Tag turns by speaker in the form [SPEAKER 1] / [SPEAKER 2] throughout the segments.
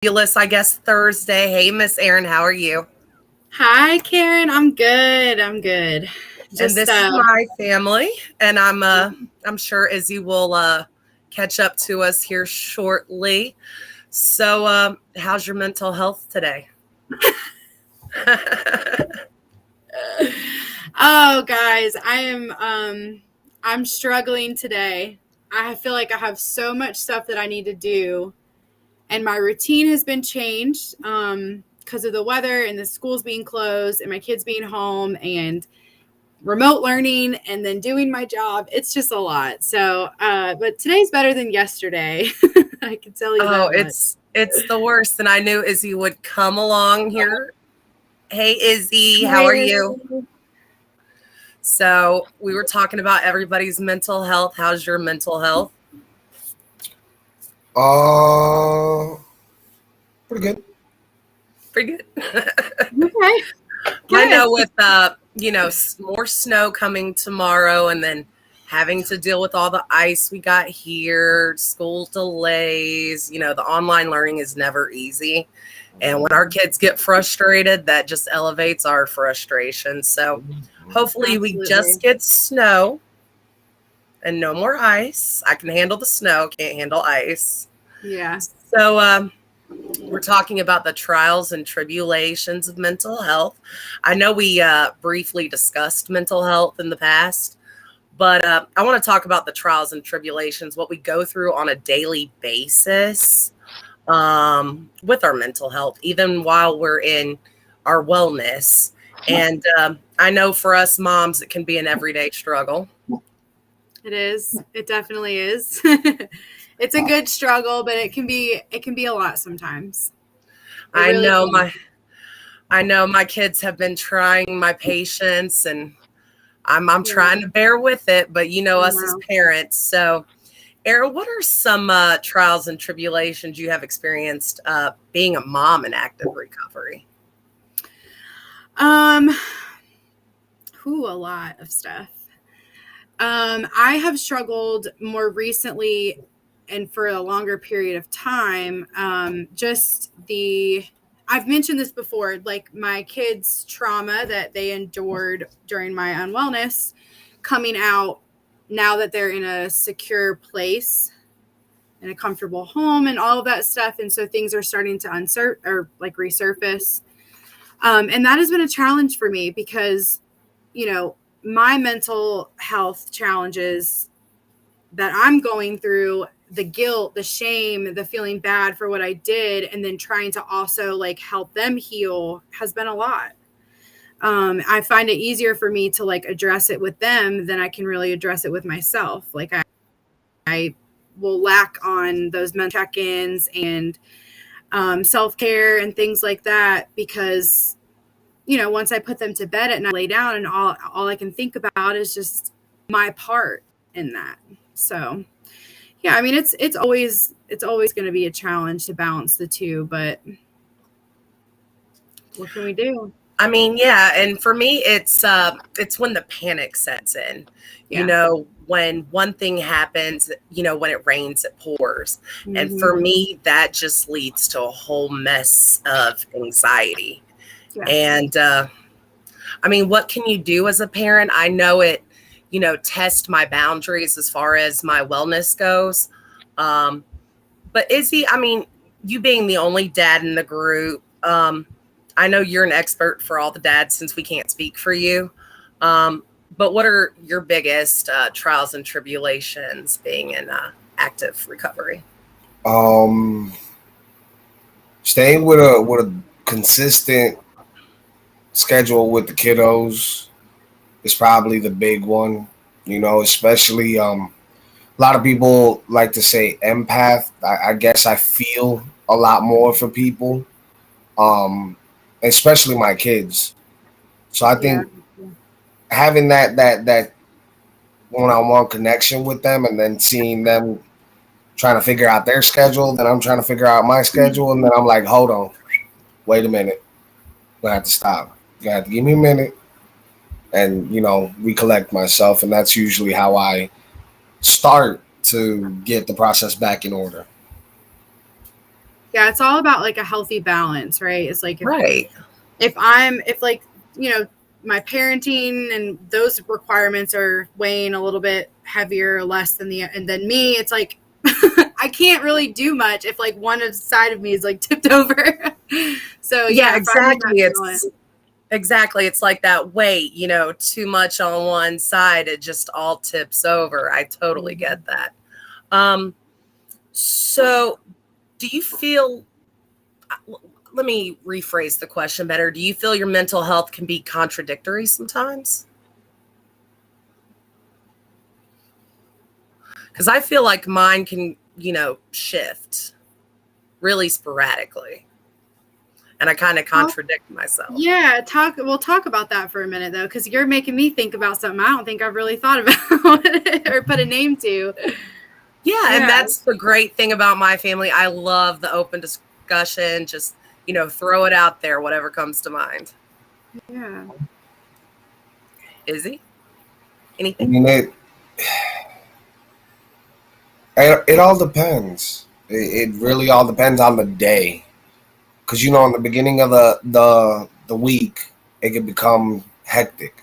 [SPEAKER 1] fabulous, I guess, Thursday. Hey, Miss Erin, how are you?
[SPEAKER 2] Hi, Karen. I'm good. I'm good.
[SPEAKER 1] And
[SPEAKER 2] Just
[SPEAKER 1] this is my family, and I'm sure Izzy will catch up to us here shortly. So, how's your mental health today?
[SPEAKER 2] oh, guys, I'm struggling today. I feel like I have so much stuff that I need to do, and my routine has been changed because of the weather and the schools being closed and my kids being home and remote learning and then doing my job. It's just a lot. So, but today's better than yesterday. I can tell you
[SPEAKER 1] Oh,
[SPEAKER 2] that much.
[SPEAKER 1] it's the worst, and I knew Izzy would come along here. Hey, Izzy, how are you?
[SPEAKER 2] Hi.
[SPEAKER 1] So, we were talking about everybody's mental health. How's your mental health?
[SPEAKER 3] Uh, Pretty good.
[SPEAKER 1] Pretty good.
[SPEAKER 2] Okay.
[SPEAKER 1] I
[SPEAKER 2] Good.
[SPEAKER 1] know with more snow coming tomorrow and then having to deal with all the ice we got here, school delays, the online learning is never easy. And when our kids get frustrated, that just elevates our frustration. So hopefully we just
[SPEAKER 2] Absolutely.
[SPEAKER 1] get snow and no more ice. I can handle the snow, can't handle ice.
[SPEAKER 2] Yeah.
[SPEAKER 1] So we're talking about the trials and tribulations of mental health. I know we briefly discussed mental health in the past, but I want to talk about the trials and tribulations, what we go through on a daily basis with our mental health, even while we're in our wellness. And I know for us moms, it can be an everyday struggle.
[SPEAKER 2] It is. It definitely is. It's a good struggle, but it can be a lot sometimes. It
[SPEAKER 1] I
[SPEAKER 2] really
[SPEAKER 1] know
[SPEAKER 2] can.
[SPEAKER 1] my I know my kids have been trying my patience, and I'm
[SPEAKER 2] Yeah.
[SPEAKER 1] trying to bear with it, but you know
[SPEAKER 2] I
[SPEAKER 1] us as
[SPEAKER 2] know.
[SPEAKER 1] parents. So, Era, what are some trials and tribulations you have experienced being a mom in active recovery?
[SPEAKER 2] Um, a lot of stuff. I have struggled more recently and for a longer period of time. I've mentioned this before, like my kids' trauma that they endured during my unwellness coming out now that they're in a secure place in a comfortable home and all of that stuff. And so things are starting to resurface. And that has been a challenge for me because, my mental health challenges that I'm going through, the guilt, the shame, the feeling bad for what I did, and then trying to also like help them heal has been a lot. I find it easier for me to like address it with them than I can really address it with myself. Like I will lack on those mental check-ins and self-care and things like that because once I put them to bed at night, lay down, and all I can think about is just my part in that. So yeah, I mean it's always going to be a challenge to balance the two, but what can we do?
[SPEAKER 1] I mean, yeah, and for me, it's when the panic sets in.
[SPEAKER 2] Yeah.
[SPEAKER 1] When one thing happens, when it rains, it pours, and
[SPEAKER 2] Hmm.
[SPEAKER 1] for me, that just leads to a whole mess of anxiety.
[SPEAKER 2] Yeah.
[SPEAKER 1] And I mean, what can you do as a parent? I know it, test my boundaries as far as my wellness goes. Um, but Izzy, I mean, you being the only dad in the group, I know you're an expert for all the dads since we can't speak for you. But what are your biggest trials and tribulations being in active recovery?
[SPEAKER 3] Um, Staying with a consistent schedule with the kiddos is probably the big one. Especially a lot of people like to say empath. I guess I feel a lot more for people, um, especially my kids. So I
[SPEAKER 2] Yeah.
[SPEAKER 3] think having that one-on-one connection with them, and then seeing them trying to figure out their schedule, then I'm trying to figure out my schedule, and then I'm like, hold on, wait a minute, I'm gonna have to stop. You gotta have to give me a minute and recollect myself, and that's usually how I start to get the process back in order.
[SPEAKER 2] Yeah, it's all about like a healthy balance, right? It's like
[SPEAKER 1] Right.
[SPEAKER 2] if like, you know, my parenting and those requirements are weighing a little bit heavier or less than than me, it's like I can't really do much if like one side of me is like tipped over. So
[SPEAKER 1] Yeah,
[SPEAKER 2] yeah, finding that
[SPEAKER 1] exactly.
[SPEAKER 2] balance.
[SPEAKER 1] It's like that weight, too much on one side, it just all tips over. I totally get that. Um, so do you feel, let me rephrase the question better. Do you feel your mental health can be contradictory sometimes? Because I feel like mine can, shift really sporadically. And I kind of contradict myself.
[SPEAKER 2] Yeah, we'll talk about that for a minute though, because you're making me think about something I don't think I've really thought about or put a name to.
[SPEAKER 1] Yeah, and that's the great thing about my family. I love the open discussion. Just, throw it out there, whatever comes to mind.
[SPEAKER 2] Yeah.
[SPEAKER 1] Izzy?
[SPEAKER 3] I
[SPEAKER 1] Anything?
[SPEAKER 3] mean, it all depends. It really all depends on the day, because in the beginning of the week, it can become hectic,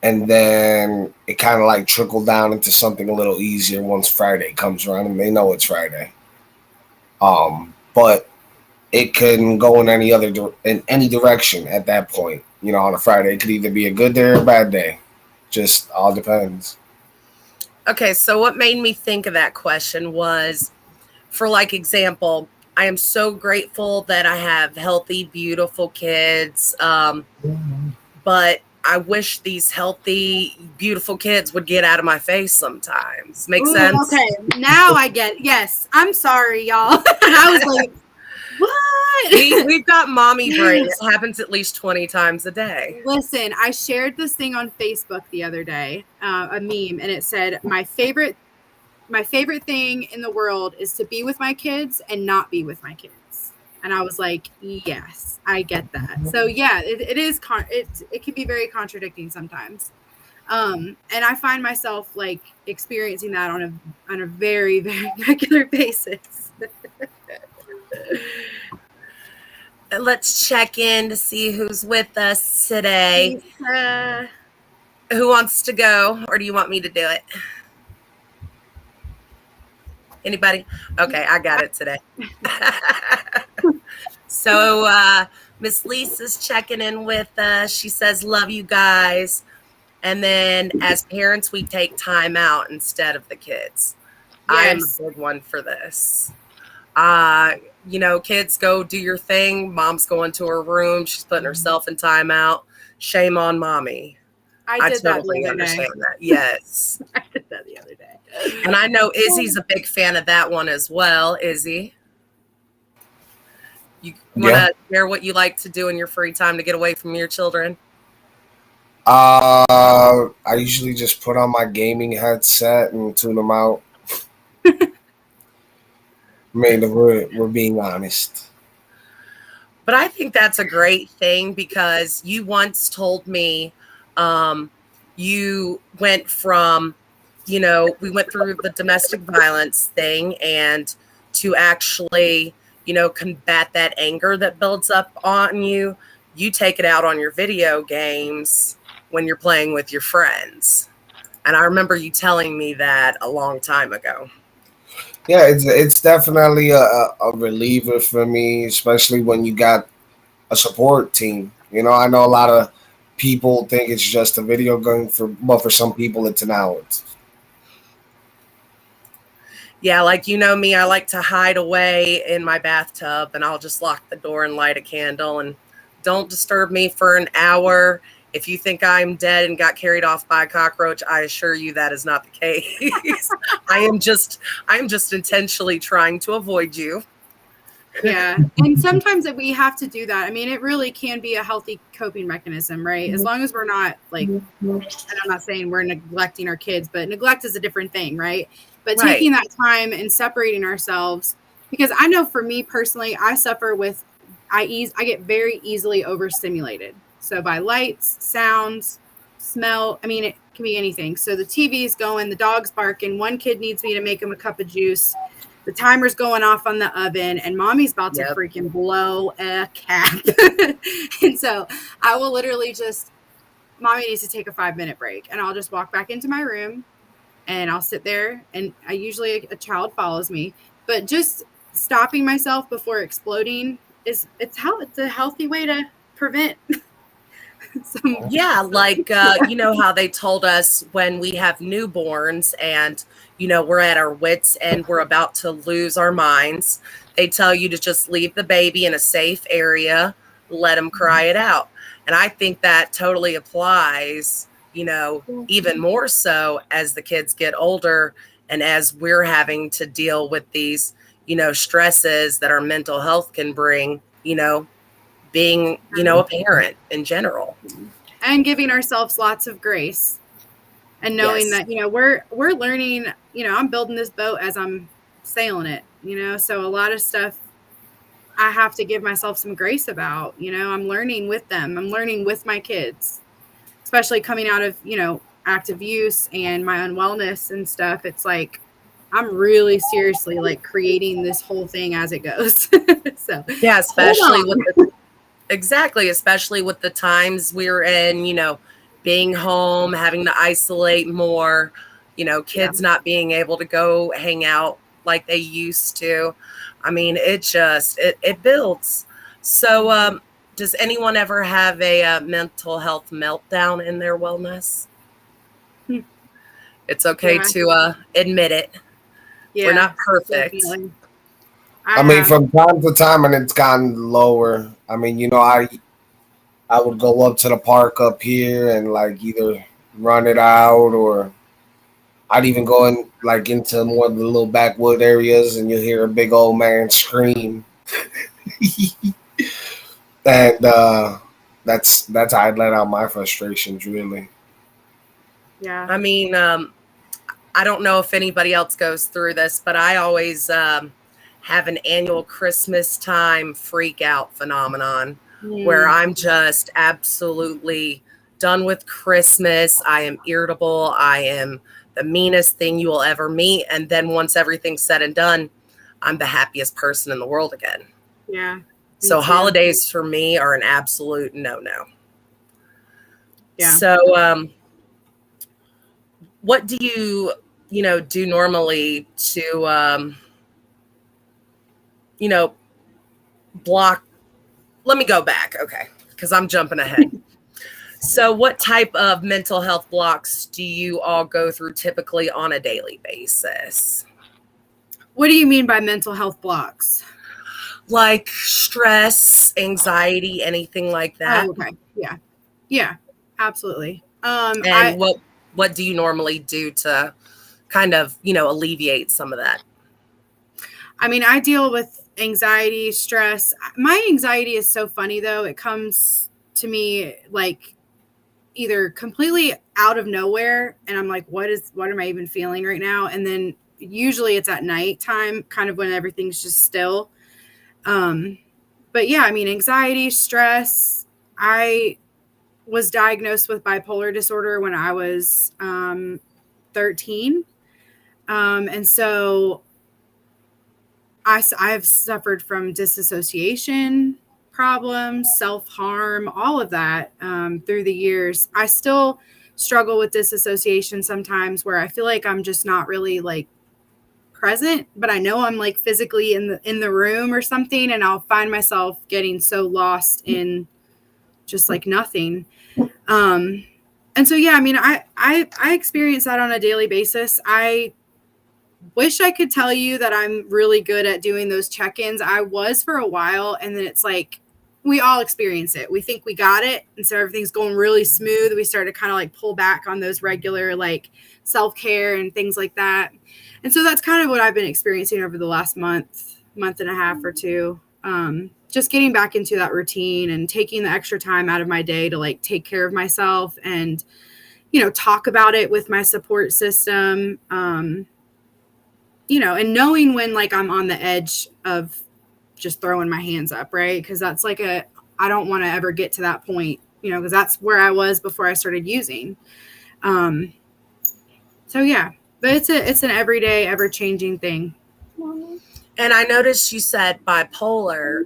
[SPEAKER 3] and then it kind of like trickle down into something a little easier once Friday comes around and they know it's Friday. But it can go in in any direction at that point. On a Friday, it could either be a good day or a bad day. Just all depends.
[SPEAKER 1] Okay, so what made me think of that question was, for like example, I am so grateful that I have healthy, beautiful kids. But I wish these healthy, beautiful kids would get out of my face sometimes. Make sense?
[SPEAKER 2] Okay, now I get. Yes, I'm sorry, y'all. I was like, what?
[SPEAKER 1] We've got mommy brain. It happens at least 20 times a day.
[SPEAKER 2] Listen, I shared this thing on Facebook the other day, a meme, and it said, my favorite thing in the world is to be with my kids and not be with my kids. And I was like, yes, I get that. So yeah, it can be very contradicting sometimes. And I find myself like experiencing that on a very, very regular basis.
[SPEAKER 1] Let's check in to see who's with us today.
[SPEAKER 2] Lisa.
[SPEAKER 1] Who wants to go, or do you want me to do it? Anybody? Okay, I got it today. So Miss Lisa's checking in with us. She says, love you guys. And then as parents, we take time out instead of the kids. Yes. I am a big one for this. Kids, go do your thing. Mom's going to her room. She's putting herself in timeout. Shame on mommy. I totally understand that. Yes.
[SPEAKER 2] I did that the other day.
[SPEAKER 1] And I know Izzy's a big fan of that one as well. Izzy, you want to share what you like to do in your free time to get away from your children?
[SPEAKER 3] I usually just put on my gaming headset and tune them out. We're being honest.
[SPEAKER 1] But I think that's a great thing, because you once told me you went from, we went through the domestic violence thing, and to actually, combat that anger that builds up on you, you take it out on your video games when you're playing with your friends. And I remember you telling me that a long time ago.
[SPEAKER 3] Yeah, it's definitely a reliever for me, especially when you got a support team. I know a lot of people think it's just a video game, but for some people it's an outlet.
[SPEAKER 1] Yeah, like me, I like to hide away in my bathtub, and I'll just lock the door and light a candle, and don't disturb me for an hour. If you think I'm dead and got carried off by a cockroach, I assure you that is not the case. I am just intentionally trying to avoid you.
[SPEAKER 2] Yeah. And sometimes we have to do that. I mean, it really can be a healthy coping mechanism, right? As long as we're not like, and I'm not saying we're neglecting our kids, but neglect is a different thing, right? But taking that time and separating ourselves, because I know for me personally, I suffer with, I get very easily overstimulated. So by lights, sounds, smell, I mean, it can be anything. So the TV's going, the dog's barking, one kid needs me to make him a cup of juice. the timer's going off on the oven and mommy's about to
[SPEAKER 1] Yep.
[SPEAKER 2] freaking blow a cap. And so I will literally just, mommy needs to take a 5-minute break, and I'll just walk back into my room and I'll sit there, and I usually a child follows me, but just stopping myself before exploding it's a healthy way to prevent some.
[SPEAKER 1] Yeah, like you know how they told us when we have newborns and you know we're at our wits and we're about to lose our minds, they tell you to just leave the baby in a safe area, let them cry it out. And I think that totally applies, you know, even more so as the kids get older and as we're having to deal with these, you know, stresses that our mental health can bring, you know, being, you know, a parent in general.
[SPEAKER 2] And giving ourselves lots of grace and knowing
[SPEAKER 1] Yes.
[SPEAKER 2] that, you know, we're learning, you know, I'm building this boat as I'm sailing it, you know, so a lot of stuff I have to give myself some grace about, you know, I'm learning with them. I'm learning with my kids, especially coming out of, you know, active use and my unwellness and stuff. It's like, I'm really seriously like creating this whole thing as it goes. So
[SPEAKER 1] Yeah,
[SPEAKER 2] hold
[SPEAKER 1] especially
[SPEAKER 2] on.
[SPEAKER 1] with the exactly, especially with the times we're in, you know, being home, having to isolate more, you know,
[SPEAKER 2] Yeah.
[SPEAKER 1] kids not being able to go hang out like they used to. I mean, it just it builds. So, does anyone ever have a mental health meltdown in their wellness?
[SPEAKER 2] Hmm.
[SPEAKER 1] It's okay
[SPEAKER 2] Yeah.
[SPEAKER 1] to admit it. We're
[SPEAKER 2] Yeah.
[SPEAKER 1] not perfect.
[SPEAKER 2] Definitely.
[SPEAKER 3] I
[SPEAKER 2] I
[SPEAKER 3] mean,
[SPEAKER 2] have.
[SPEAKER 3] from time to time, and it's gotten lower. I mean, you know, I would go up to the park up here and like either run it out, or I'd even go in like into more of the little backwood areas, and you hear a big old man scream, and that's how I let out my frustrations. Really,
[SPEAKER 2] Yeah.
[SPEAKER 1] I mean, I don't know if anybody else goes through this, but I always have an annual Christmas time freak out phenomenon where
[SPEAKER 2] Mm.
[SPEAKER 1] I'm just absolutely done with Christmas. I am irritable. I am the meanest thing you will ever meet. And then once everything's said and done, I'm the happiest person in the world again.
[SPEAKER 2] Yeah. Me
[SPEAKER 1] So
[SPEAKER 2] too.
[SPEAKER 1] holidays for me are an absolute no-no.
[SPEAKER 2] Yeah.
[SPEAKER 1] So what do you know, do normally to you know, block. Let me go back. Okay. Because I'm jumping ahead. So, what type of mental health blocks do you all go through typically on a daily basis?
[SPEAKER 2] What do you mean by mental health blocks?
[SPEAKER 1] Like stress, anxiety, anything like
[SPEAKER 2] Oh,
[SPEAKER 1] that?
[SPEAKER 2] okay. Yeah. Yeah. Absolutely.
[SPEAKER 1] And what do you normally do to kind of, you know, alleviate some of that?
[SPEAKER 2] I mean, I deal with anxiety, stress. My anxiety is so funny though. It comes to me like either completely out of nowhere and I'm like, what am I even feeling right now? And then usually it's at night time, kind of when everything's just still. But yeah, I mean, anxiety, stress. I was diagnosed with bipolar disorder when I was 13. And so I've suffered from disassociation problems, self harm, all of that through the years. I still struggle with disassociation sometimes, where I feel like I'm just not really like present, but I know I'm like physically in the room or something, and I'll find myself getting so lost in just like nothing. Um, and so yeah, I mean, I experience that on a daily basis. I wish I could tell you that I'm really good at doing those check-ins. I was for a while, and then it's like we all experience it. We think we got it, and so everything's going really smooth. We start to kind of like pull back on those regular like self-care and things like that. And so that's kind of what I've been experiencing over the last month and a half or two. Just getting back into that routine and taking the extra time out of my day to like take care of myself and, you know, talk about it with my support system. You know, and knowing when like I'm on the edge of just throwing my hands up, right? Because that's like I don't want to ever get to that point, you know, because that's where I was before I started using. So yeah, but it's an everyday, ever changing thing.
[SPEAKER 1] And I noticed you said bipolar.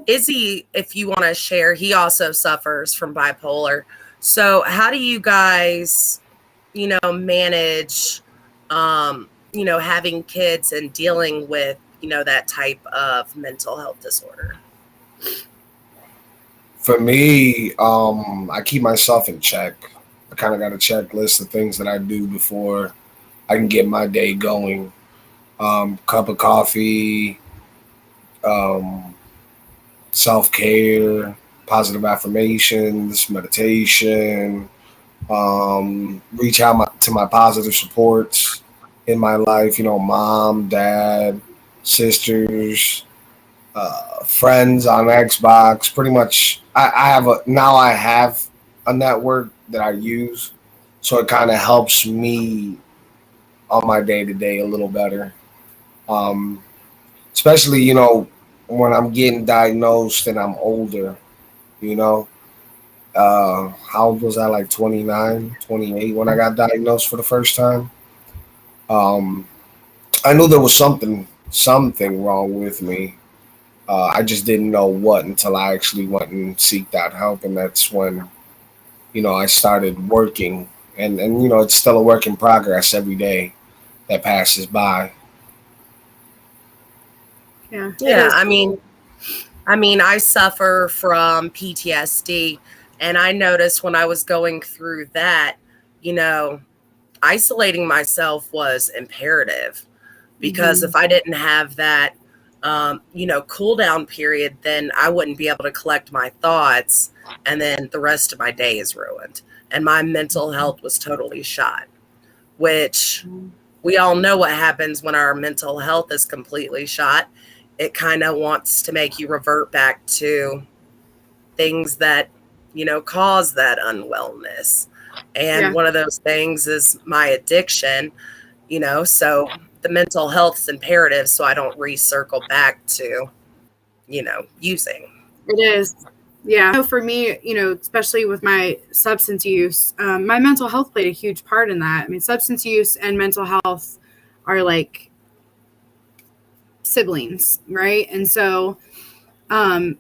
[SPEAKER 1] Izzy, if you want to share, he also suffers from bipolar. So, how do you guys, manage, having kids and dealing with, that type of mental health disorder?
[SPEAKER 3] For me, I keep myself in check. I kind of got a checklist of things that I do before I can get my day going. Cup of coffee, um, self care, positive affirmations, meditation, reach out to my positive supports in my life, mom, dad, sisters, friends on Xbox. Pretty much, I have a network that I use, so it kind of helps me on my day to day a little better. Um, Especially when I'm getting diagnosed and I'm older. You know, how old was I? Like 29, 28 when I got diagnosed for the first time. Um, I knew there was something wrong with me. I just didn't know what until I actually went and seeked out help, and that's when I started working, and it's still a work in progress every day that passes by.
[SPEAKER 2] Yeah, it
[SPEAKER 1] Yeah,
[SPEAKER 2] is.
[SPEAKER 1] I suffer from PTSD, and I noticed when I was going through that, you know, isolating myself was imperative, because
[SPEAKER 2] Mhm.
[SPEAKER 1] if I didn't have that, cool down period, then I wouldn't be able to collect my thoughts, and then the rest of my day is ruined, and my mental health was totally shot. Which we all know what happens when our mental health is completely shot. It kind of wants to make you revert back to things that, cause that unwellness. And
[SPEAKER 2] Yeah,
[SPEAKER 1] one of those things is my addiction, so the mental health is imperative so I don't recircle back to, using.
[SPEAKER 2] it is. Yeah. So for me, especially with my substance use, my mental health played a huge part in that. I mean, substance use and mental health are like siblings, right? And so, um,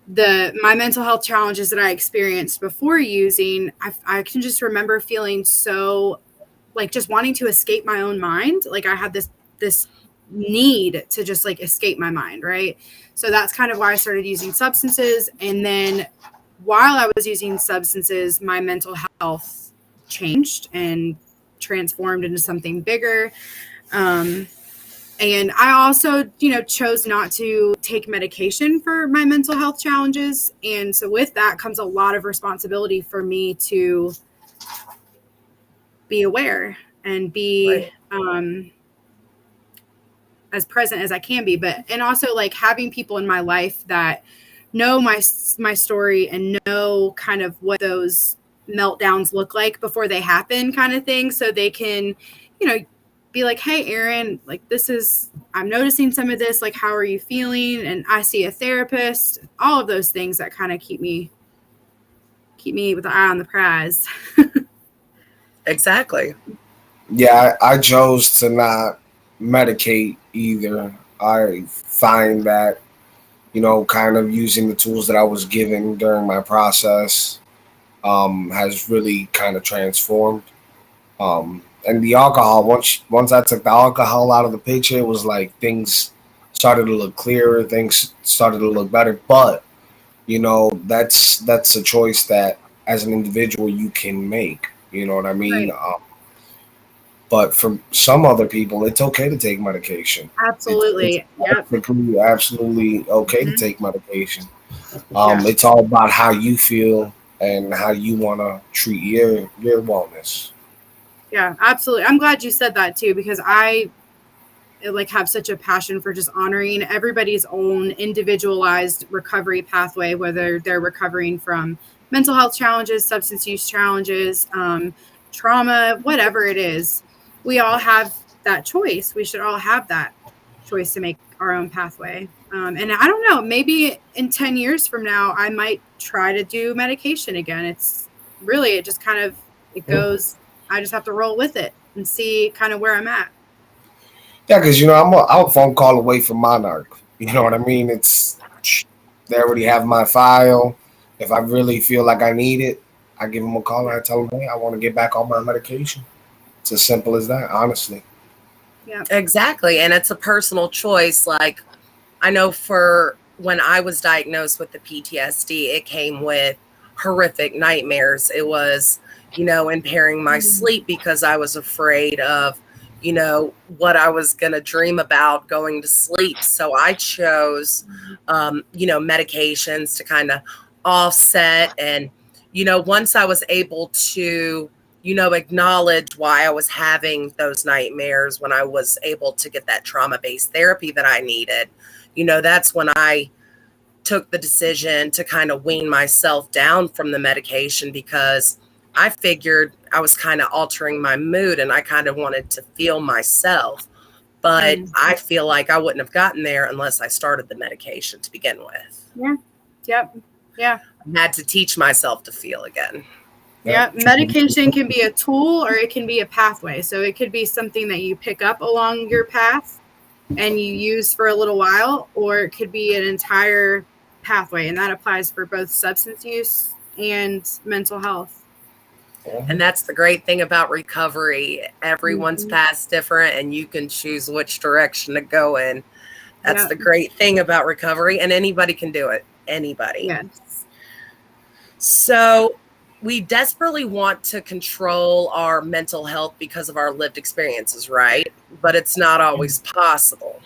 [SPEAKER 2] the my mental health challenges that I experienced before using, I can just remember feeling so like just wanting to escape my own mind. Like I had this need to just like escape my mind, right? So that's kind of why I started using substances. And then while I was using substances, my mental health changed and transformed into something bigger. Um, and I also, chose not to take medication for my mental health challenges. And so with that comes a lot of responsibility for me to be aware and be
[SPEAKER 1] Right.
[SPEAKER 2] as present as I can be, but and also like having people in my life that know my story and know kind of what those meltdowns look like before they happen, kind of thing, so they can, you know, be like, "Hey, Erin, like I'm noticing some of this. Like, how are you feeling?" And I see a therapist. All of those things that kind of keep me with the eye on the prize.
[SPEAKER 1] Exactly.
[SPEAKER 3] Yeah, I chose to not medicate either. I find that kind of using the tools that I was given during my process has really kind of transformed. And the alcohol, once I took the alcohol out of the picture, it was like things started to look clearer, things started to look better. But that's a choice that as an individual you can make. You know what I mean?
[SPEAKER 2] Right.
[SPEAKER 3] But for some other people, it's okay to take medication. It's
[SPEAKER 2] Absolutely. Yep.
[SPEAKER 3] absolutely okay to
[SPEAKER 2] Mhm.
[SPEAKER 3] take medication.
[SPEAKER 2] Yeah.
[SPEAKER 3] It's all about how you feel and how you want to treat your wellness.
[SPEAKER 2] Yeah, absolutely. I'm glad you said that too, because I like have such a passion for just honoring everybody's own individualized recovery pathway, whether they're recovering from mental health challenges, substance use challenges, trauma, whatever it is. We all have that choice. We should all have that choice to make our own pathway. And I don't know, maybe in 10 years from now, I might try to do medication again. It's really, it just it
[SPEAKER 3] Yeah.
[SPEAKER 2] goes, I just have to roll with it and see kind of where I'm at.
[SPEAKER 3] Yeah, because I'm a phone call away from Monarch. You know what I mean? They already have my file. If I really feel like I need it, I give them a call and I tell them, hey, I want to get back on my medication. It's as simple as that, honestly.
[SPEAKER 2] Yeah.
[SPEAKER 1] Exactly. And it's a personal choice. Like, I know for when I was diagnosed with the PTSD, it came with horrific nightmares. It was, impairing my sleep because I was afraid of, what I was going to dream about going to sleep. So I chose, medications to kind of offset. And, once I was able to, acknowledge why I was having those nightmares, when I was able to get that trauma-based therapy that I needed, that's when I took the decision to kind of wean myself down from the medication, because I figured I was kind of altering my mood and I kind of wanted to feel myself. But I feel like I wouldn't have gotten there unless I started the medication to begin with.
[SPEAKER 2] Yeah. Yep. Yeah.
[SPEAKER 1] I had to teach myself to feel again.
[SPEAKER 2] Yeah. Medication can be a tool or it can be a pathway. So it could be something that you pick up along your path and you use for a little while, or it could be an entire pathway. And that applies for both substance use and mental health.
[SPEAKER 1] And that's the great thing about recovery. Everyone's path's different and you can choose which direction to go in. That's the great thing about recovery, and anybody can do it. Anybody.
[SPEAKER 2] Yes.
[SPEAKER 1] So we desperately want to control our mental health because of our lived experiences, right? But it's not always possible.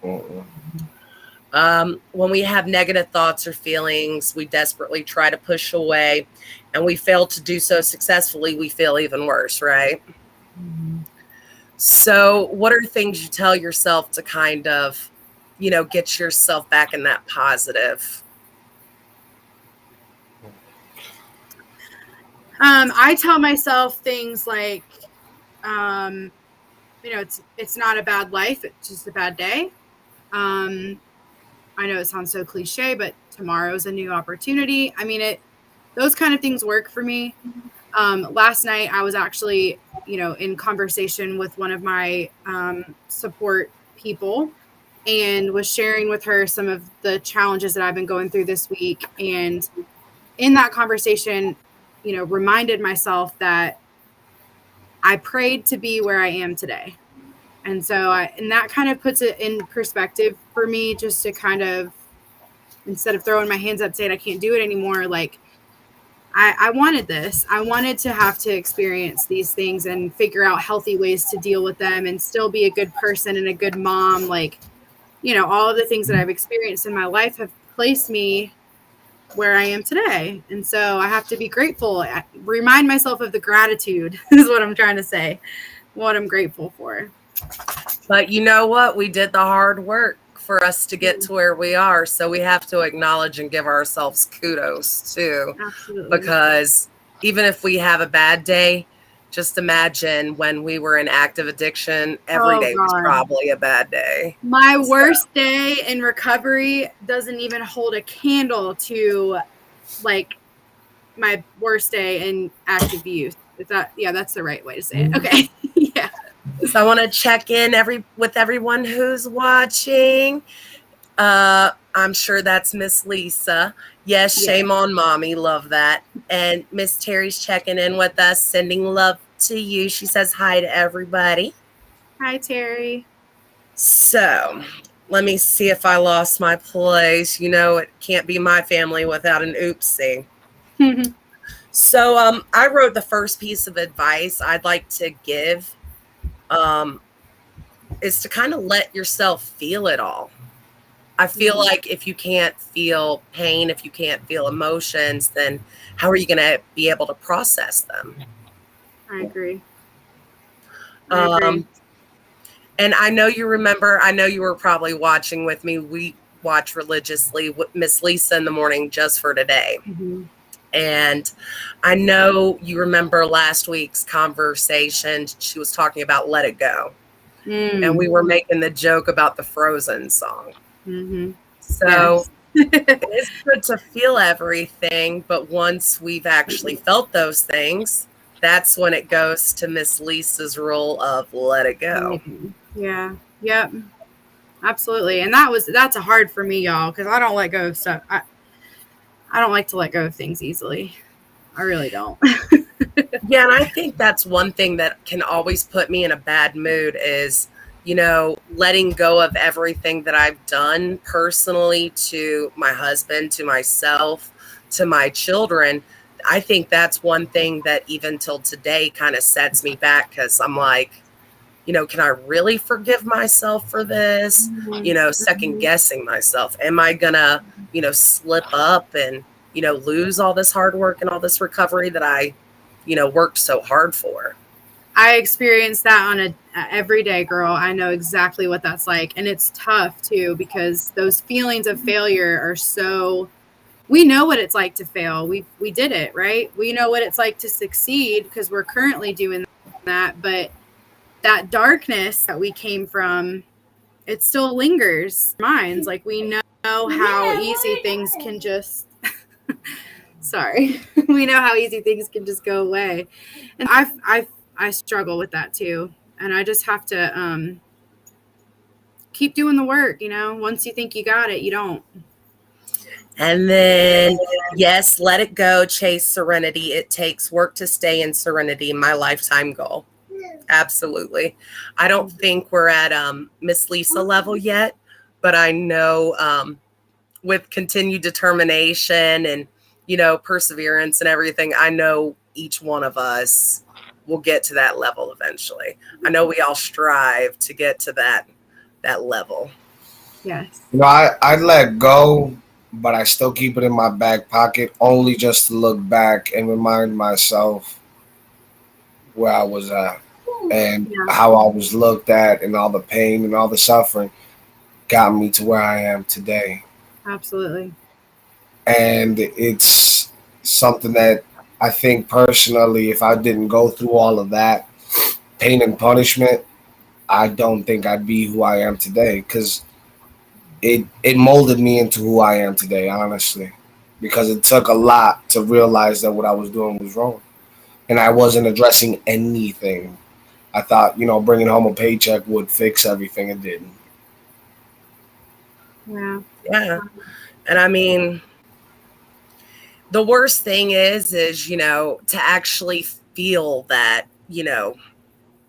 [SPEAKER 1] When we have negative thoughts or feelings, we desperately try to push away, and we fail to do so successfully, we feel even worse, right? So what are things you tell yourself to kind of, get yourself back in that positive?
[SPEAKER 2] I tell myself things like, it's not a bad life. It's just a bad day. I know it sounds so cliche, but tomorrow's a new opportunity. I mean, those kind of things work for me. Last night I was actually, in conversation with one of my support people and was sharing with her some of the challenges that I've been going through this week. And in that conversation, reminded myself that I prayed to be where I am today. And so and that kind of puts it in perspective for me, just to kind of, instead of throwing my hands up saying I can't do it anymore, like I wanted this. I wanted to have to experience these things and figure out healthy ways to deal with them and still be a good person and a good mom. Like, all of the things that I've experienced in my life have placed me where I am today. And so I have to be grateful. Remind myself of the gratitude is what I'm trying to say, what I'm grateful for.
[SPEAKER 1] But you know what? We did the hard work for us to get to where we are. So we have to acknowledge and give ourselves kudos too.
[SPEAKER 2] Absolutely.
[SPEAKER 1] Because even if we have a bad day, just imagine when we were in active addiction, every day was probably a bad day.
[SPEAKER 2] My worst day in recovery doesn't even hold a candle to like my worst day in active use. Is that, that's the right way to say it. Okay. Yeah.
[SPEAKER 1] So I want to check in with everyone who's watching. I'm sure that's Miss Lisa. Yes, shame on mommy. Love that. And Miss Terry's checking in with us, sending love to you. She says hi to everybody.
[SPEAKER 2] Hi, Terry.
[SPEAKER 1] So let me see if I lost my place. It can't be my family without an oopsie. So I wrote the first piece of advice I'd like to give is to kind of let yourself feel it all. I feel like if you can't feel pain, if you can't feel emotions, then how are you going to be able to process them?
[SPEAKER 2] I agree.
[SPEAKER 1] And I know you were probably watching with me. We watch religiously with Miss Lisa in the morning just for today. And I know you remember last week's conversation. She was talking about Let It Go. And we were making the joke about the Frozen song. So it's good to feel everything, but once we've actually felt those things, that's when it goes to Miss Lisa's role of let it go.
[SPEAKER 2] Yeah. Yep. Absolutely. And that's a hard for me, y'all, because I don't let go of stuff. I don't like to let go of things easily. I really don't.
[SPEAKER 1] Yeah, and I think that's one thing that can always put me in a bad mood is, letting go of everything that I've done personally to my husband, to myself, to my children. I think that's one thing that even till today kind of sets me back because I'm like, can I really forgive myself for this? Second guessing myself. Am I gonna, slip up and, lose all this hard work and all this recovery that I, worked so hard for?
[SPEAKER 2] I experience that on a everyday, girl. I know exactly what that's like. And it's tough too, because those feelings of failure are so, we know what it's like to fail. We did it, right? We know what it's like to succeed because we're currently doing that. But that darkness that we came from, it still lingers in our minds. Like we know how easy things can just sorry. We know how easy things can just go away. And I struggle with that too. And I just have to keep doing the work, Once you think you got it, you don't.
[SPEAKER 1] And then, yes, let it go, chase serenity. It takes work to stay in serenity, my lifetime goal. Absolutely. I don't think we're at Miss Lisa level yet, but I know with continued determination and, perseverance and everything, I know each one of us will get to that level eventually. I know we all strive to get to that level.
[SPEAKER 2] Yes.
[SPEAKER 3] I let go, but I still keep it in my back pocket, only just to look back and remind myself where I was at and
[SPEAKER 2] Yeah,
[SPEAKER 3] how I was looked at, and all the pain and all the suffering got me to where I am today.
[SPEAKER 2] absolutely.
[SPEAKER 3] And it's something that I think personally, if I didn't go through all of that pain and punishment, I don't think I'd be who I am today, because it molded me into who I am today, honestly, because it took a lot to realize that what I was doing was wrong, and I wasn't addressing anything. I thought, bringing home a paycheck would fix everything. It didn't.
[SPEAKER 2] Yeah.
[SPEAKER 1] Yeah. And I mean, the worst thing is, to actually feel that,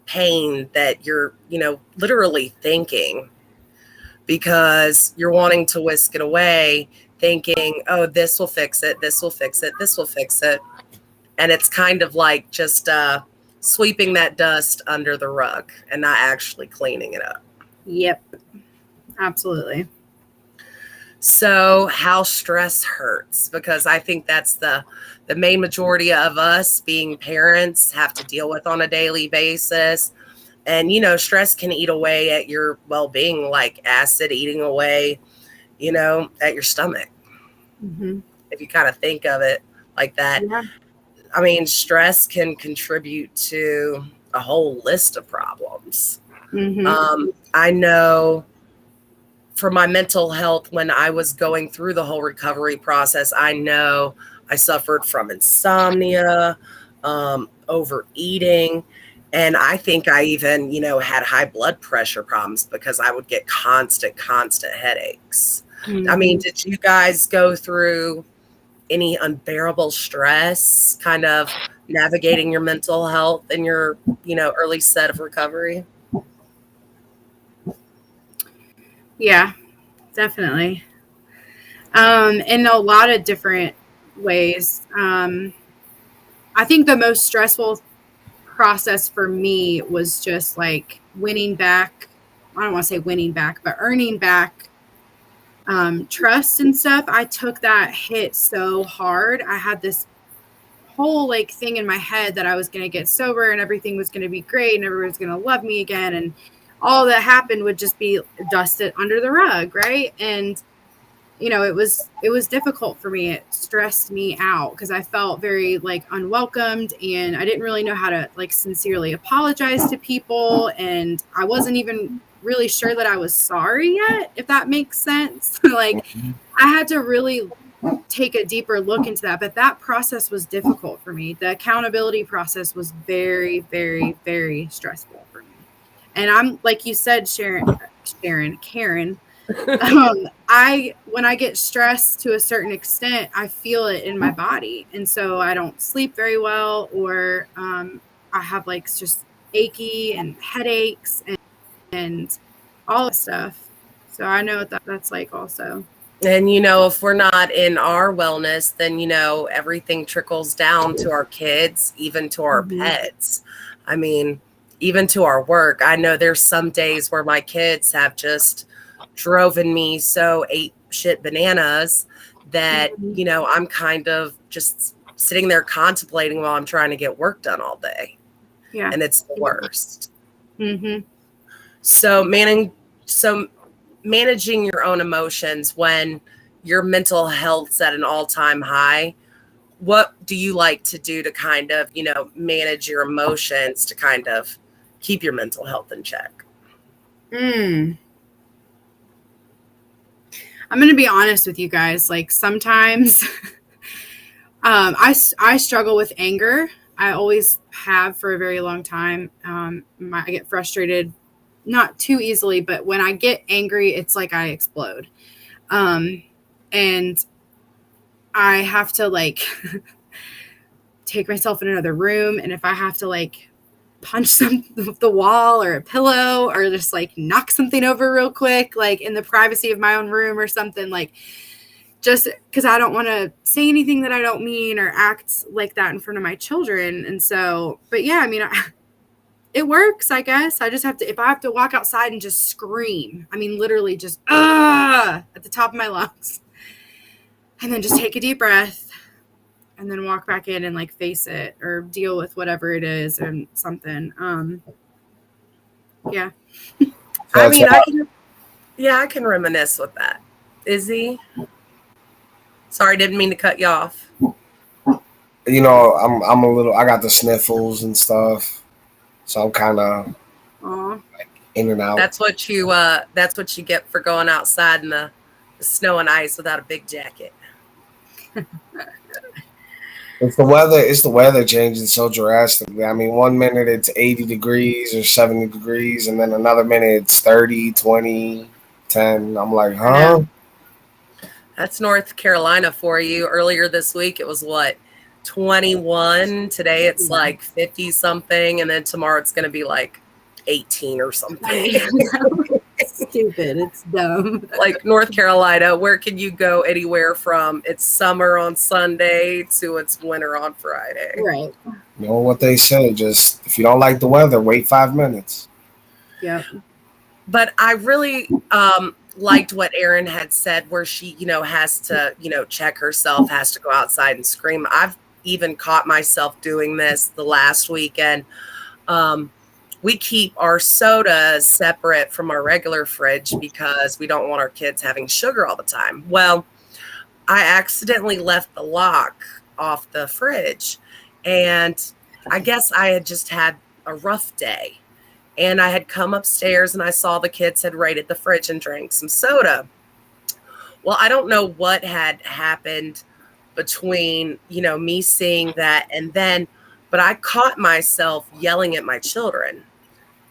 [SPEAKER 1] pain that you're, literally thinking because you're wanting to whisk it away, thinking, oh, this will fix it. This will fix it. This will fix it. And it's kind of like just sweeping that dust under the rug and not actually cleaning it up.
[SPEAKER 2] Yep. Absolutely.
[SPEAKER 1] So how stress hurts, because I think that's the main majority of us being parents have to deal with on a daily basis. And stress can eat away at your well-being like acid eating away, at your stomach.
[SPEAKER 2] Mm-hmm.
[SPEAKER 1] If you kind of think of it like that.
[SPEAKER 2] Yeah.
[SPEAKER 1] I mean, stress can contribute to a whole list of problems.
[SPEAKER 2] Mm-hmm.
[SPEAKER 1] I know for my mental health, when I was going through the whole recovery process, I know I suffered from insomnia, overeating, and I think I even, had high blood pressure problems because I would get constant headaches.
[SPEAKER 2] Mm-hmm.
[SPEAKER 1] I mean, did you guys go through any unbearable stress kind of navigating your mental health in your, early set of recovery?
[SPEAKER 2] Yeah, definitely. In a lot of different ways. I think the most stressful process for me was just like winning back. I don't want to say winning back, but earning back trust and stuff. I took that hit so hard. I had this whole like thing in my head that I was going to get sober and everything was going to be great and everyone was going to love me again. And all that happened would just be dusted under the rug. Right. And it was difficult for me. It stressed me out because I felt very like unwelcomed and I didn't really know how to like sincerely apologize to people. And I wasn't even really sure that I was sorry yet, if that makes sense. Like I had to really take a deeper look into that, but that process was difficult for me. The accountability process was very, very, very stressful for me. And I'm like you said, Karen, when I get stressed to a certain extent, I feel it in my body. And so I don't sleep very well, or I have like just achy and headaches and all that stuff. So I know what that's like also.
[SPEAKER 1] And, you know, if we're not in our wellness, then, you know, everything trickles down to our kids, even to our pets. I mean, even to our work. I know there's some days where my kids have just driven me so ape shit bananas that, you know, I'm kind of just sitting there contemplating while I'm trying to get work done all day.
[SPEAKER 2] Yeah.
[SPEAKER 1] And it's the worst.
[SPEAKER 2] Mm-hmm.
[SPEAKER 1] So managing your own emotions when your mental health's at an all-time high, what do you like to do to kind of, you know, manage your emotions to kind of keep your mental health in check?
[SPEAKER 2] I'm going to be honest with you guys. Like sometimes I struggle with anger. I always have for a very long time. I get frustrated, not too easily, but when I get angry, it's like I explode. And I have to like take myself in another room. And if I have to like punch the wall or a pillow or just like knock something over real quick, like in the privacy of my own room or something, like just because I don't want to say anything that I don't mean or act like that in front of my children. And so, but yeah, I mean, it works, I guess. I just have to, if I have to walk outside and just scream, I mean, literally just at the top of my lungs, and then just take a deep breath and then walk back in and like face it or deal with whatever it is and something. Yeah.
[SPEAKER 1] I mean, I can reminisce with that. Izzy? Sorry, didn't mean to cut you off.
[SPEAKER 3] You know, I'm a little. I got the sniffles and stuff, so I'm kind of like in and out.
[SPEAKER 1] That's what you get for going outside in the snow and ice without a big jacket.
[SPEAKER 3] It's the weather. It's the weather changing so drastically. I mean, one minute it's 80 degrees or 70 degrees, and then another minute it's 30, 20, 10. I'm like, huh?
[SPEAKER 1] That's North Carolina for you. Earlier this week, it was what, 21. Today, it's like 50 something. And then tomorrow, it's going to be like 18 or something.
[SPEAKER 2] Stupid. It's dumb.
[SPEAKER 1] Like North Carolina, where can you go anywhere from it's summer on Sunday to it's winter on Friday?
[SPEAKER 2] Right.
[SPEAKER 3] You know what they say, just if you don't like the weather, wait 5 minutes.
[SPEAKER 2] Yeah.
[SPEAKER 1] But I really liked what Erin had said, where she, you know, has to, you know, check herself, has to go outside and scream. I've even caught myself doing this the last weekend. We keep our sodas separate from our regular fridge because we don't want our kids having sugar all the time. Well, I accidentally left the lock off the fridge, and I guess I had just had a rough day. And I had come upstairs and I saw the kids had raided the fridge and drank some soda. Well, I don't know what had happened between, you know, me seeing that and then, but I caught myself yelling at my children.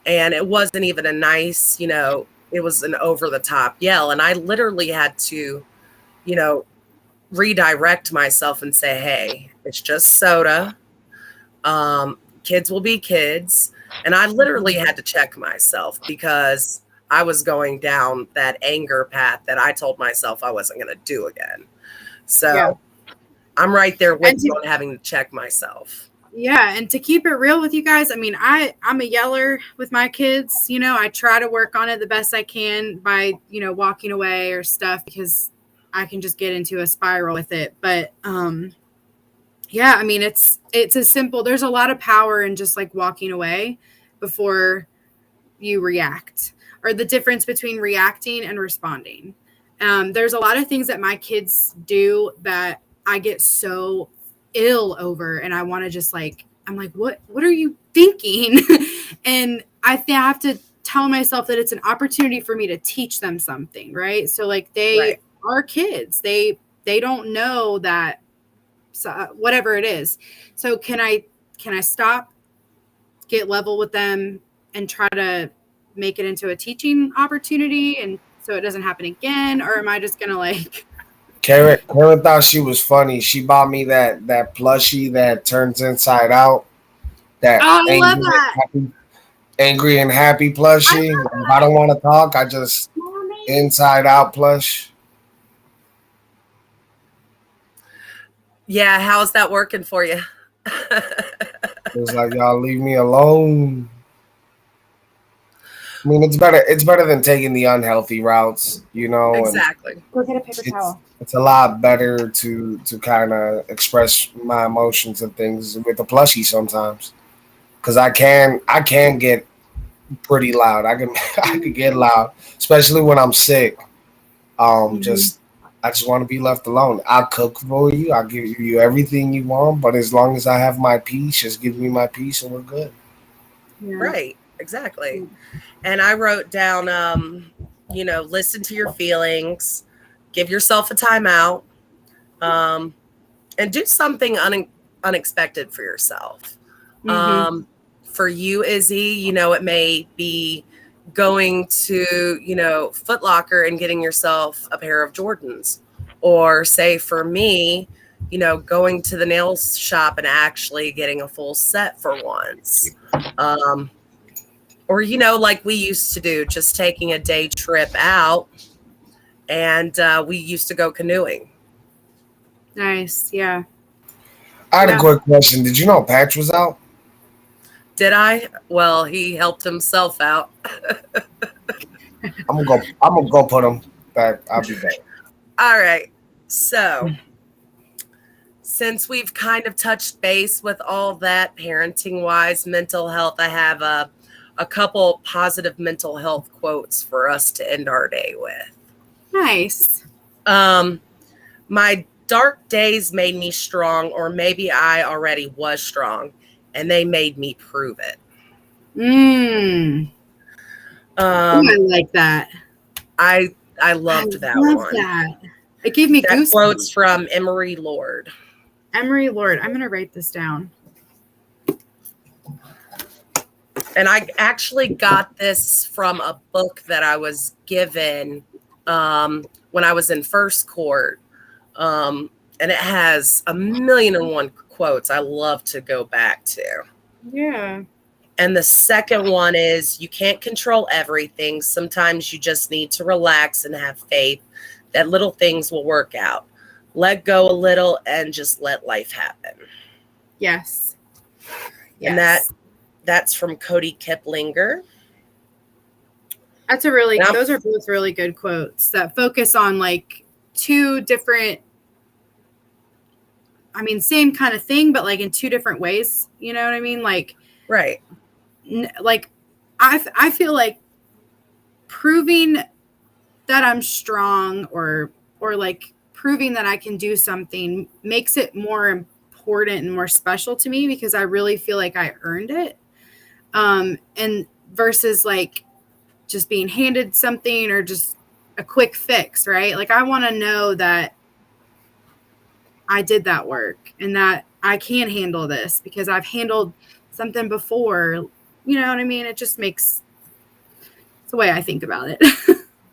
[SPEAKER 1] And it wasn't even a nice, you know, it was an over the top yell. And I literally had to, you know, redirect myself and say, hey, it's just soda. Kids will be kids. And I literally had to check myself because I was going down that anger path that I told myself I wasn't going to do again. So I'm right there with you on having to check myself.
[SPEAKER 2] Yeah. And to keep it real with you guys, I mean, I'm a yeller with my kids. You know, I try to work on it the best I can by, you know, walking away or stuff because I can just get into a spiral with it. But, yeah, I mean, it's as simple. There's a lot of power in just like walking away before you react, or the difference between reacting and responding. There's a lot of things that my kids do that I get so ill over, and I want to just like, I'm like, what are you thinking? And I have to tell myself that it's an opportunity for me to teach them something, right? So like they are kids. They don't know that. So whatever it is. So can I stop, get level with them, and try to make it into a teaching opportunity and so it doesn't happen again? Or am I just going to like...
[SPEAKER 3] Karen thought she was funny. She bought me that plushie that turns inside out. That
[SPEAKER 2] Oh, I love that.
[SPEAKER 3] Angry and happy plushie. If I don't want to talk, I just inside out plush.
[SPEAKER 1] Yeah, how's that working for you?
[SPEAKER 3] It was like, y'all leave me alone. I mean, it's better than taking the unhealthy routes, you know.
[SPEAKER 1] Exactly.
[SPEAKER 2] Go get a paper towel.
[SPEAKER 3] It's a lot better to kind of express my emotions and things with a plushie sometimes, because I can get pretty loud. I can get loud, especially when I'm sick. I just want to be left alone. I'll cook for you. I'll give you everything you want, but as long as I have my peace, just give me my peace and we're good.
[SPEAKER 2] Yeah.
[SPEAKER 1] Right. Exactly. And I wrote down, listen to your feelings, give yourself a timeout, and do something unexpected for yourself. For you, Izzy, it may be going to, Foot Locker and getting yourself a pair of Jordans. Or say for me, going to the nail shop and actually getting a full set for once. Or, like we used to do, just taking a day trip out, and we used to go canoeing.
[SPEAKER 2] Nice, yeah.
[SPEAKER 3] I had a quick question. Did you know Patch was out?
[SPEAKER 1] Did I? Well, he helped himself out.
[SPEAKER 3] I'm gonna go put him back. I'll be back.
[SPEAKER 1] All right. So, since we've kind of touched base with all that parenting-wise, mental health, I have a couple positive mental health quotes for us to end our day with.
[SPEAKER 2] Nice.
[SPEAKER 1] My dark days made me strong, or maybe I already was strong, and they made me prove it.
[SPEAKER 2] I like that.
[SPEAKER 1] I loved that one.
[SPEAKER 2] That. It gave me goosebumps.
[SPEAKER 1] Quotes from Emery Lord.
[SPEAKER 2] Emery Lord. I'm going to write this down.
[SPEAKER 1] And I actually got this from a book that I was given when I was in first court. And it has 1,000,001 quotes I love to go back to.
[SPEAKER 2] Yeah.
[SPEAKER 1] And the second one is, you can't control everything. Sometimes you just need to relax and have faith that little things will work out. Let go a little and just let life happen.
[SPEAKER 2] Yes.
[SPEAKER 1] And that's from Cody Kiplinger.
[SPEAKER 2] Those are both really good quotes that focus on like two different, same kind of thing, but like in two different ways. You know what I mean? Like,
[SPEAKER 1] right.
[SPEAKER 2] Like, I feel like proving that I'm strong or like proving that I can do something makes it more important and more special to me because I really feel like I earned it. And versus like just being handed something or just a quick fix, right? Like I want to know that I did that work and that I can handle this because I've handled something before. You know what I mean? It just makes, it's the way I think about it.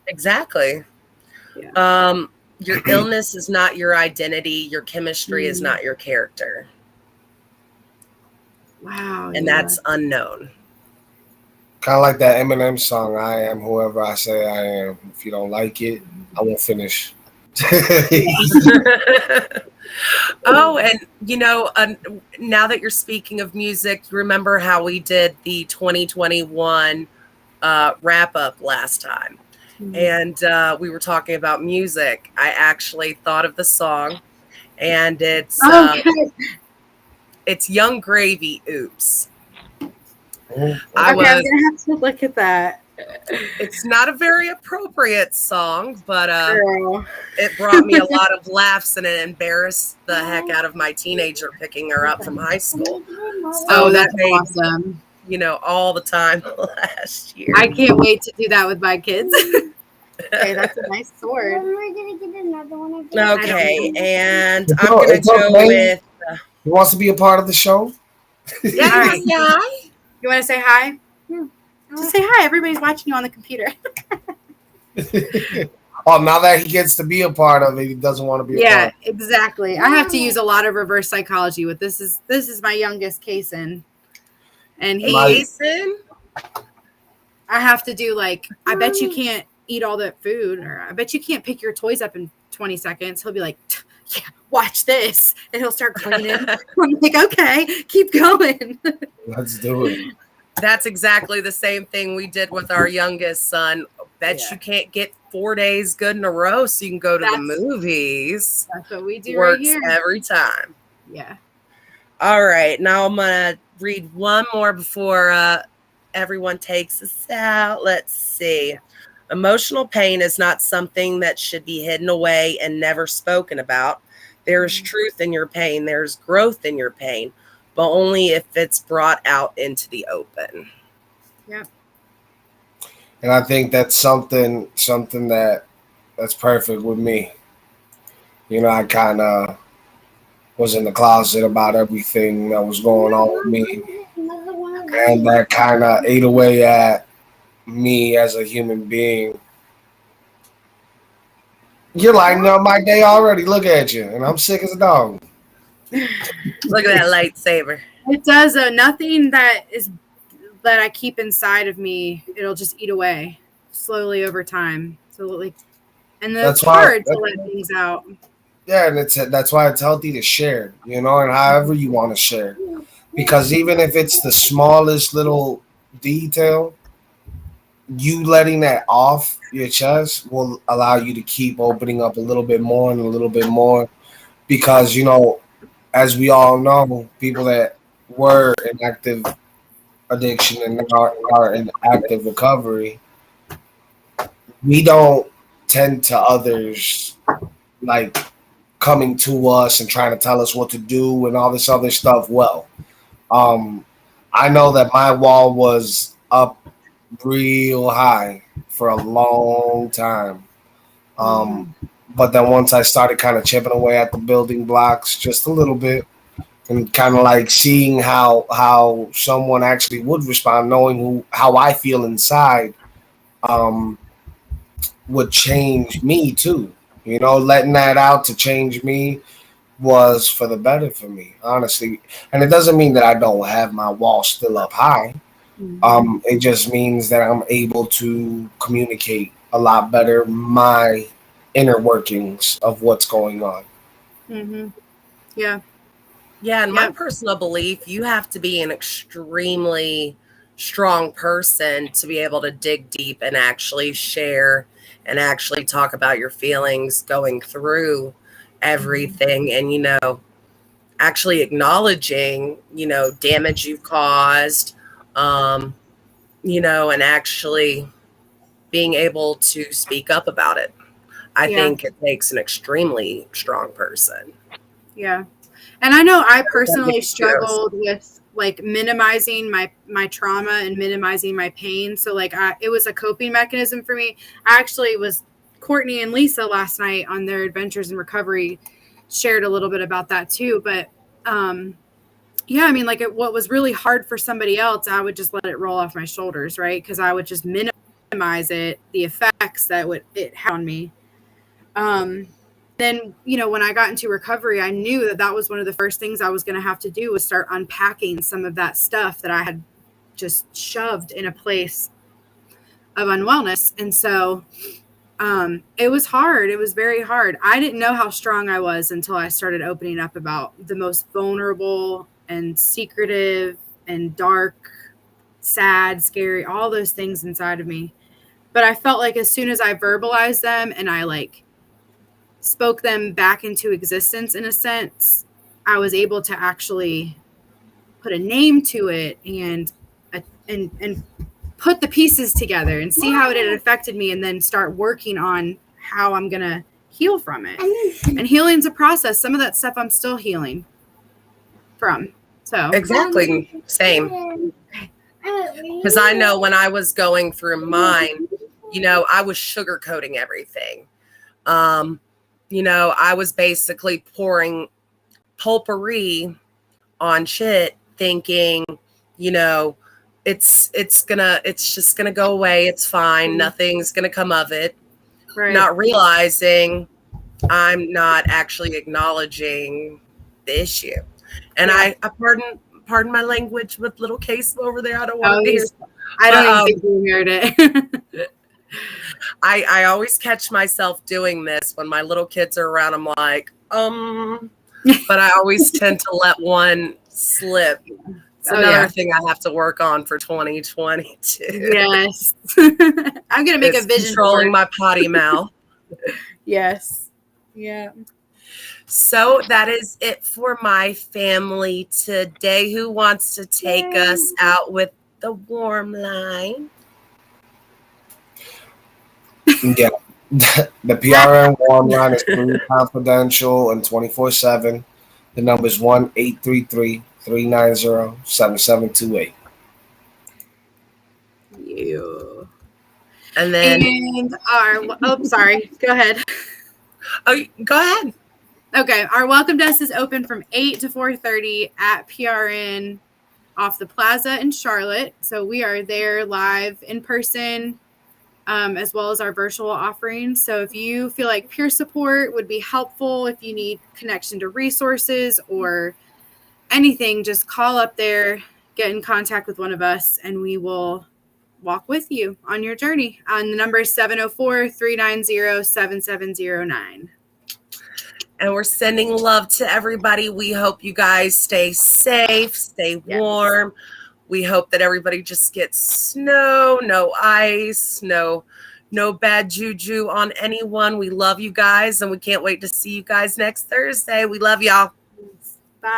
[SPEAKER 1] Exactly.
[SPEAKER 2] Yeah.
[SPEAKER 1] Your illness is not your identity. Your chemistry is not your character.
[SPEAKER 2] Wow.
[SPEAKER 1] And that's unknown.
[SPEAKER 3] Kind of like that Eminem song, I am whoever I say I am. If you don't like it, I won't finish.
[SPEAKER 1] Oh, and now that you're speaking of music, remember how we did the 2021 wrap up last time? And we were talking about music. I actually thought of the song, and it's Young Gravy, Oops.
[SPEAKER 2] I'm gonna have to look at that.
[SPEAKER 1] It's not a very appropriate song, but it brought me a lot of laughs and it embarrassed the heck out of my teenager picking her up from high school. So
[SPEAKER 2] that's awesome.
[SPEAKER 1] All the time last year.
[SPEAKER 2] I can't wait to do that with my kids. Okay, that's a nice sword.
[SPEAKER 4] When we're gonna get another one.
[SPEAKER 1] Okay, and I'm gonna go with.
[SPEAKER 3] Who wants to be a part of the show?
[SPEAKER 1] Yeah.
[SPEAKER 2] You want to say hi?
[SPEAKER 4] No.
[SPEAKER 2] Just say hi. Everybody's watching you on the computer.
[SPEAKER 3] Oh, now that he gets to be a part of it, he doesn't want to be a
[SPEAKER 2] Yeah,
[SPEAKER 3] part.
[SPEAKER 2] exactly. I have to use a lot of reverse psychology with this. Is my youngest Kason, and
[SPEAKER 3] Am I-
[SPEAKER 1] Jason?
[SPEAKER 2] I have to do like, I bet you can't eat all that food, or I bet you can't pick your toys up in 20 seconds. He'll be like, yeah, watch this. And he'll start cleaning. I'm like, okay, keep going.
[SPEAKER 3] Let's do it.
[SPEAKER 1] That's exactly the same thing we did with our youngest son. Bet
[SPEAKER 2] Yeah.
[SPEAKER 1] you can't get 4 days good in a row so you can go to the
[SPEAKER 2] That's-
[SPEAKER 1] movies.
[SPEAKER 2] That's what we do
[SPEAKER 1] Works
[SPEAKER 2] right here.
[SPEAKER 1] every time.
[SPEAKER 2] Yeah.
[SPEAKER 1] All right, now I'm gonna read one more before everyone takes us out. Let's see. Emotional pain is not something that should be hidden away and never spoken about. There is truth in your pain. There's growth in your pain, but only if it's brought out into the open.
[SPEAKER 2] Yeah.
[SPEAKER 3] And I think that's something that's perfect with me. You know, I kind of was in the closet about everything that was going on with me, and that kind of ate away at me as a human being. You're lighting up my day already. Look at you, and I'm sick as a dog.
[SPEAKER 1] Look at that lightsaber.
[SPEAKER 2] It does. Nothing that I keep inside of me, it'll just eat away slowly over time. So like, and
[SPEAKER 3] That's
[SPEAKER 2] it's
[SPEAKER 3] why-
[SPEAKER 2] hard to let things out.
[SPEAKER 3] Yeah, and that's why it's healthy to share, you know, and however you want to share. Because even if it's the smallest little detail, you letting that off your chest will allow you to keep opening up a little bit more and a little bit more. Because, you know, as we all know, people that were in active addiction and are in active recovery, we don't tend to others like coming to us and trying to tell us what to do and all this other stuff. Well, I know that my wall was up real high for a long time. But then once I started kind of chipping away at the building blocks just a little bit and kind of like seeing how someone actually would respond, knowing how I feel inside, would change me too. You know, letting that out to change me was for the better for me, honestly. And it doesn't mean that I don't have my wall still up high. It just means that I'm able to communicate a lot better my inner workings of what's going on.
[SPEAKER 2] Yeah.
[SPEAKER 1] Yeah, in my personal belief, you have to be an extremely strong person to be able to dig deep and actually share and actually talk about your feelings going through everything and, you know, actually acknowledging, you know, damage you've caused, you know, and actually being able to speak up about it. I think it takes an extremely strong person.
[SPEAKER 2] Yeah. And I know I personally struggled with like minimizing my trauma and minimizing my pain. So like it was a coping mechanism for me. I actually was Courtney and Lisa last night on their adventures in recovery shared a little bit about that too. But yeah, I mean, like what was really hard for somebody else, I would just let it roll off my shoulders, right? Because I would just minimize the effects that it had on me. Then, you know, when I got into recovery, I knew that was one of the first things I was going to have to do was start unpacking some of that stuff that I had just shoved in a place of unwellness. And so it was hard. It was very hard. I didn't know how strong I was until I started opening up about the most vulnerable and secretive and dark, sad, scary, all those things inside of me. But I felt like as soon as I verbalized them and I like spoke them back into existence in a sense, I was able to actually put a name to it and put the pieces together and see how it had affected me and then start working on how I'm going to heal from it. And healing's a process. Some of that stuff I'm still healing from. So
[SPEAKER 1] exactly. Same. Because I know when I was going through mine, you know, I was sugarcoating everything. You know, I was basically pouring potpourri on shit thinking, you know, it's just gonna go away. It's fine.
[SPEAKER 2] Mhm.
[SPEAKER 1] Nothing's gonna come of it.
[SPEAKER 2] Right.
[SPEAKER 1] Not realizing I'm not actually acknowledging the issue. And
[SPEAKER 2] Yeah.
[SPEAKER 1] I pardon my language with little Case over there. I don't want
[SPEAKER 2] Oh,
[SPEAKER 1] him to hear.
[SPEAKER 2] I don't
[SPEAKER 1] But,
[SPEAKER 2] even think you heard it.
[SPEAKER 1] I always catch myself doing this when my little kids are around. I'm like, but I always tend to let one slip. It's
[SPEAKER 2] Oh,
[SPEAKER 1] another
[SPEAKER 2] yeah.
[SPEAKER 1] thing I have to work on for 2022.
[SPEAKER 2] Yes. I'm gonna make
[SPEAKER 1] It's
[SPEAKER 2] a vision
[SPEAKER 1] controlling
[SPEAKER 2] board.
[SPEAKER 1] my potty mouth.
[SPEAKER 2] Yes. Yeah.
[SPEAKER 1] So that is it for my family today. Who wants to take us out with the warm line?
[SPEAKER 3] Yeah. The PRN warm line is fully confidential and 24/7. The number is 1-833-390-7728.
[SPEAKER 2] You.
[SPEAKER 1] And then,
[SPEAKER 2] sorry. Go ahead.
[SPEAKER 1] oh, go ahead.
[SPEAKER 2] Okay, our welcome desk is open from 8 to 4:30 at PRN off the Plaza in Charlotte. So we are there live in person, as well as our virtual offerings. So if you feel like peer support would be helpful, if you need connection to resources or anything, just call up there, get in contact with one of us, and we will walk with you on your journey. And the number is 704-390-7709.
[SPEAKER 1] And we're sending love to everybody. We hope you guys stay safe, stay warm. We hope that everybody just gets snow, no ice, no bad juju on anyone. We love you guys, and we can't wait to see you guys next Thursday. We love y'all.
[SPEAKER 2] Bye.